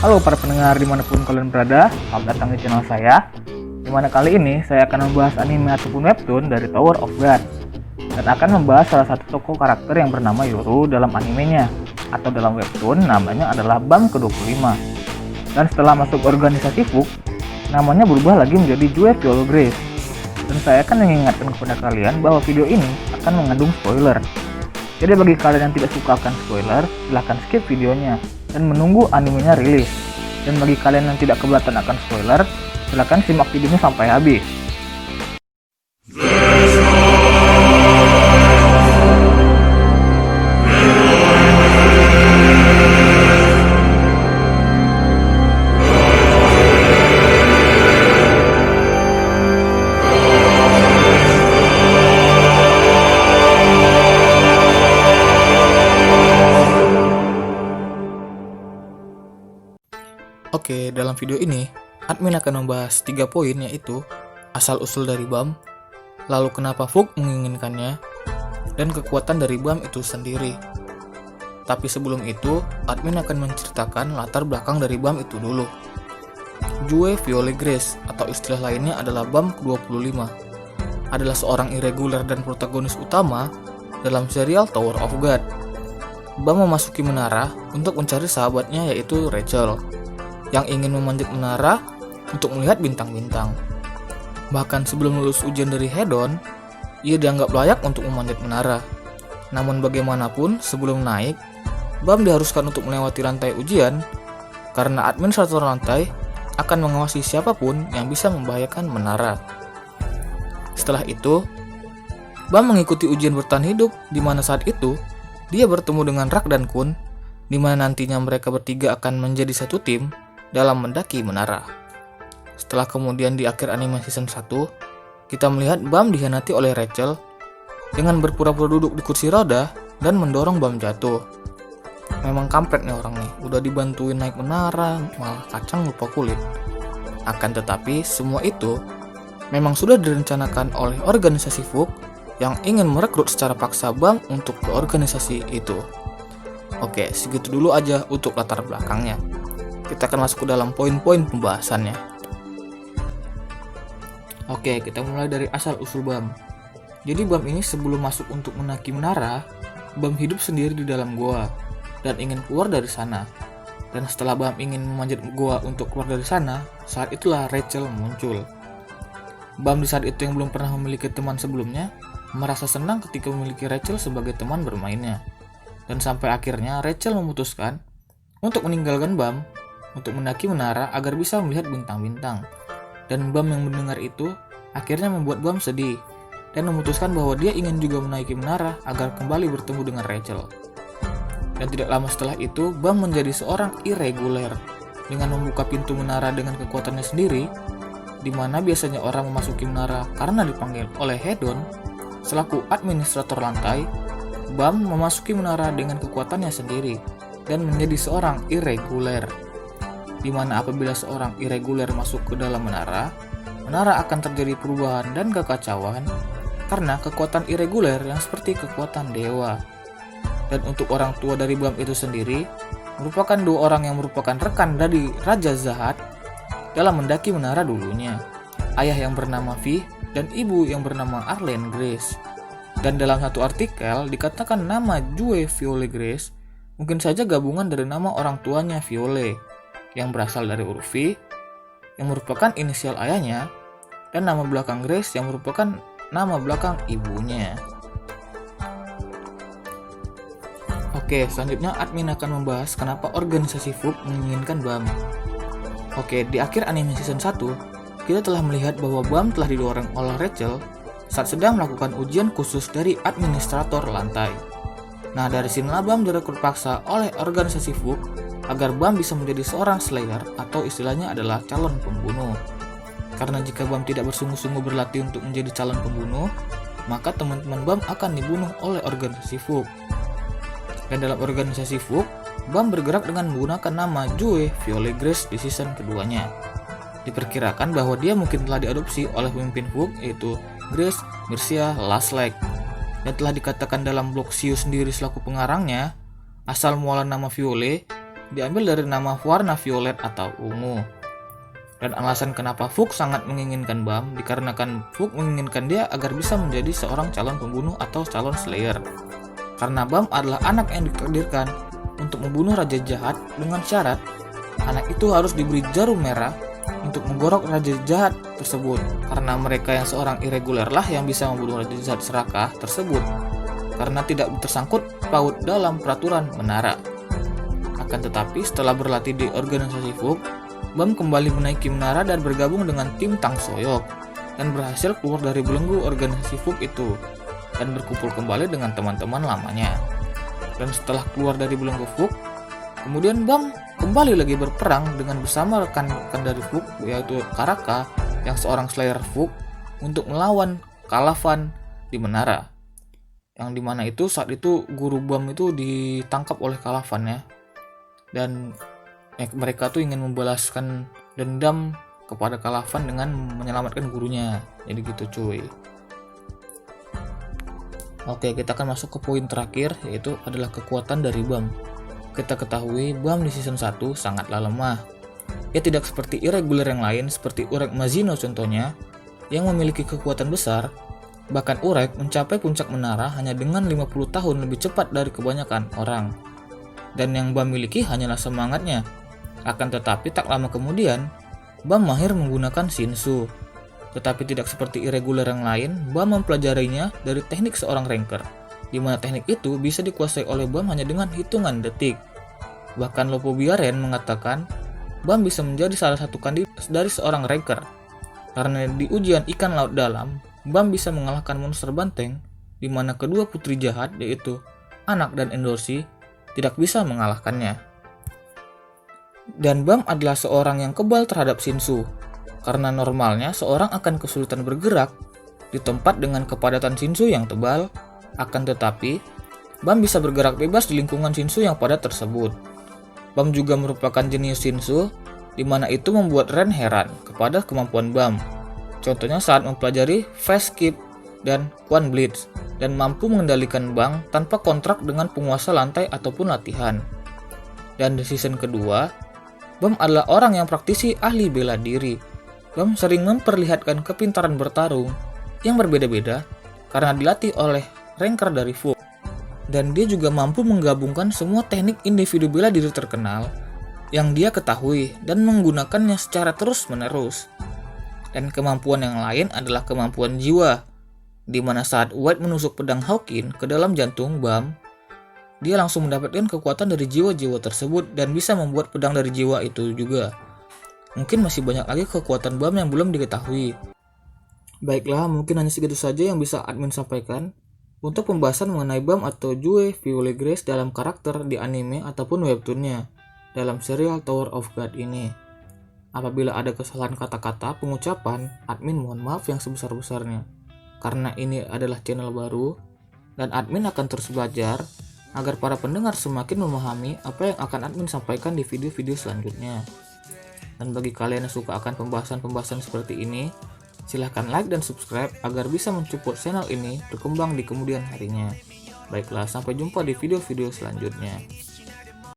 Halo para pendengar dimanapun kalian berada, selamat datang di channel saya. Dimana kali ini saya akan membahas anime ataupun webtoon dari Tower of God, dan akan membahas salah satu tokoh karakter yang bernama Yoru dalam animenya, atau dalam webtoon namanya adalah BAM ke-25. Dan setelah masuk organisasi FUG, namanya berubah lagi menjadi Jue Violet Grace. Dan saya akan mengingatkan kepada kalian bahwa video ini akan mengandung spoiler. Jadi bagi kalian yang tidak suka akan spoiler, silahkan skip videonya dan menunggu animenya rilis. Dan bagi kalian yang tidak keberatan akan spoiler, silahkan simak videonya sampai habis. Oke, dalam video ini, admin akan membahas 3 poin, yaitu asal-usul dari BAM, lalu kenapa FUG menginginkannya, dan kekuatan dari BAM itu sendiri. Tapi sebelum itu, admin akan menceritakan latar belakang dari BAM itu dulu. Jue Violet Grace, atau istilah lainnya adalah BAM ke-25, adalah seorang irregular dan protagonis utama dalam serial Tower of God. BAM memasuki menara untuk mencari sahabatnya, yaitu Rachel, yang ingin memanjat menara untuk melihat bintang-bintang. Bahkan sebelum lulus ujian dari Hedon, ia dianggap layak untuk memanjat menara. Namun bagaimanapun, sebelum naik, BAM diharuskan untuk melewati rantai ujian karena administrator rantai akan mengawasi siapapun yang bisa membahayakan menara. Setelah itu, BAM mengikuti ujian bertahan hidup, di mana saat itu dia bertemu dengan Rak dan Kun, di mana nantinya mereka bertiga akan menjadi satu tim dalam mendaki menara. Setelah kemudian di akhir anime season 1, kita melihat BAM dikhianati oleh Rachel dengan berpura-pura duduk di kursi roda dan mendorong BAM jatuh. Memang kampret nih orang nih, udah dibantuin naik menara, malah kacang lupa kulit. Akan tetapi, semua itu memang sudah direncanakan oleh organisasi FUG yang ingin merekrut secara paksa BAM untuk ke organisasi itu. Oke, segitu dulu aja untuk latar belakangnya. Kita akan masuk ke dalam poin-poin pembahasannya. Oke, kita mulai dari asal-usul BAM. Jadi BAM ini sebelum masuk untuk mendaki menara, BAM hidup sendiri di dalam goa dan ingin keluar dari sana. Dan setelah BAM ingin memanjat goa untuk keluar dari sana, saat itulah Rachel muncul. BAM di saat itu yang belum pernah memiliki teman sebelumnya, merasa senang ketika memiliki Rachel sebagai teman bermainnya. Dan sampai akhirnya Rachel memutuskan untuk meninggalkan BAM untuk mendaki menara agar bisa melihat bintang-bintang. Dan BAM yang mendengar itu akhirnya membuat BAM sedih dan memutuskan bahwa dia ingin juga menaiki menara agar kembali bertemu dengan Rachel. Dan tidak lama setelah itu, BAM menjadi seorang irregular dengan membuka pintu menara dengan kekuatannya sendiri, di mana biasanya orang memasuki menara karena dipanggil oleh Hedon selaku administrator lantai. BAM memasuki menara dengan kekuatannya sendiri dan menjadi seorang irregular, di mana apabila seorang irregular masuk ke dalam menara akan terjadi perubahan dan kekacauan karena kekuatan irregular yang seperti kekuatan dewa. Dan untuk orang tua dari BAM itu sendiri merupakan 2 orang yang merupakan rekan dari Raja Zahat dalam mendaki menara dulunya, ayah yang bernama Vi dan ibu yang bernama Arlene Grace. Dan dalam satu artikel dikatakan nama Jue Violet Grace mungkin saja gabungan dari nama orang tuanya Violet, yang berasal dari huruf V, yang merupakan inisial ayahnya, dan nama belakang Grace yang merupakan nama belakang ibunya. Oke, selanjutnya admin akan membahas kenapa organisasi FUG menginginkan BAM. Oke, di akhir anime season 1, kita telah melihat bahwa BAM telah didorong oleh Rachel saat sedang melakukan ujian khusus dari administrator lantai. Nah, dari sinilah BAM direkrut paksa oleh organisasi FUG agar BAM bisa menjadi seorang slayer, atau istilahnya adalah calon pembunuh. Karena jika BAM tidak bersungguh-sungguh berlatih untuk menjadi calon pembunuh, maka teman-teman BAM akan dibunuh oleh organisasi FUG. Dan dalam organisasi FUG, BAM bergerak dengan menggunakan nama Jue Violet Grace di season keduanya. Diperkirakan bahwa dia mungkin telah diadopsi oleh pemimpin FUG, yaitu Grace Mircea Laslake. Dan telah dikatakan dalam blog Siu sendiri selaku pengarangnya, asal mualan nama Violet diambil dari nama warna violet atau ungu. Dan alasan kenapa Fook sangat menginginkan Bam dikarenakan Fook menginginkan dia agar bisa menjadi seorang calon pembunuh atau calon slayer. Karena Bam adalah anak yang ditakdirkan untuk membunuh raja jahat dengan syarat anak itu harus diberi jarum merah untuk menggorok raja jahat tersebut. Karena mereka yang seorang irregular lah yang bisa membunuh raja jahat serakah tersebut karena tidak tersangkut paut dalam peraturan menara. Akan tetapi setelah berlatih di organisasi Fook, Bam kembali menaiki menara dan bergabung dengan tim Tang Soyok dan berhasil keluar dari belenggu organisasi Fook itu dan berkumpul kembali dengan teman-teman lamanya. Dan setelah keluar dari belenggu Fook, kemudian Bam kembali lagi berperang dengan bersama rekan-rekan dari Fook, yaitu Karaka yang seorang slayer Fook, untuk melawan Kalavan di menara. Yang dimana itu saat itu guru Bam itu ditangkap oleh Kalavan ya. Dan mereka tuh ingin membalaskan dendam kepada Kalavan dengan menyelamatkan gurunya. Jadi gitu cuy. Oke, kita akan masuk ke poin terakhir, yaitu adalah kekuatan dari Bam. Kita ketahui Bam di season 1 sangatlah lemah. Ia tidak seperti irregular yang lain seperti Urek Mazino contohnya yang memiliki kekuatan besar. Bahkan Urek mencapai puncak menara hanya dengan 50 tahun lebih cepat dari kebanyakan orang. Dan yang Bam miliki hanyalah semangatnya. Akan tetapi tak lama kemudian, Bam mahir menggunakan Shinsu. Tetapi tidak seperti irregular yang lain, Bam mempelajarinya dari teknik seorang ranker, di mana teknik itu bisa dikuasai oleh Bam hanya dengan hitungan detik. Bahkan Lopo Biaren mengatakan, Bam bisa menjadi salah satu kandidat dari seorang ranker, karena di ujian ikan laut dalam, Bam bisa mengalahkan monster banteng, di mana kedua putri jahat yaitu Anak dan Endorsi tidak bisa mengalahkannya. Dan Bam adalah seorang yang kebal terhadap Shinsu, karena normalnya seorang akan kesulitan bergerak di tempat dengan kepadatan Shinsu yang tebal. Akan tetapi, Bam bisa bergerak bebas di lingkungan Shinsu yang padat tersebut. Bam juga merupakan jenius Shinsu, di mana itu membuat Ren heran kepada kemampuan Bam. Contohnya saat mempelajari Fast Skip dan One Blitz, dan mampu mengendalikan bank tanpa kontrak dengan penguasa lantai ataupun latihan. Dan di season kedua, Bam adalah orang yang praktisi ahli bela diri. Bam sering memperlihatkan kepintaran bertarung yang berbeda-beda karena dilatih oleh ranker dari Fook. Dan dia juga mampu menggabungkan semua teknik individu bela diri terkenal yang dia ketahui dan menggunakannya secara terus-menerus. Dan kemampuan yang lain adalah kemampuan jiwa, di mana saat White menusuk pedang Hawkin ke dalam jantung Bam, dia langsung mendapatkan kekuatan dari jiwa-jiwa tersebut dan bisa membuat pedang dari jiwa itu juga. Mungkin masih banyak lagi kekuatan Bam yang belum diketahui. Baiklah, mungkin hanya segitu saja yang bisa admin sampaikan untuk pembahasan mengenai Bam atau Jue Violet Grace dalam karakter di anime ataupun webtoonnya dalam serial Tower of God ini. Apabila ada kesalahan kata-kata, pengucapan, admin mohon maaf yang sebesar-besarnya. Karena ini adalah channel baru, dan admin akan terus belajar agar para pendengar semakin memahami apa yang akan admin sampaikan di video-video selanjutnya. Dan bagi kalian yang suka akan pembahasan-pembahasan seperti ini, silahkan like dan subscribe agar bisa mensupport channel ini berkembang di kemudian harinya. Baiklah, sampai jumpa di video-video selanjutnya.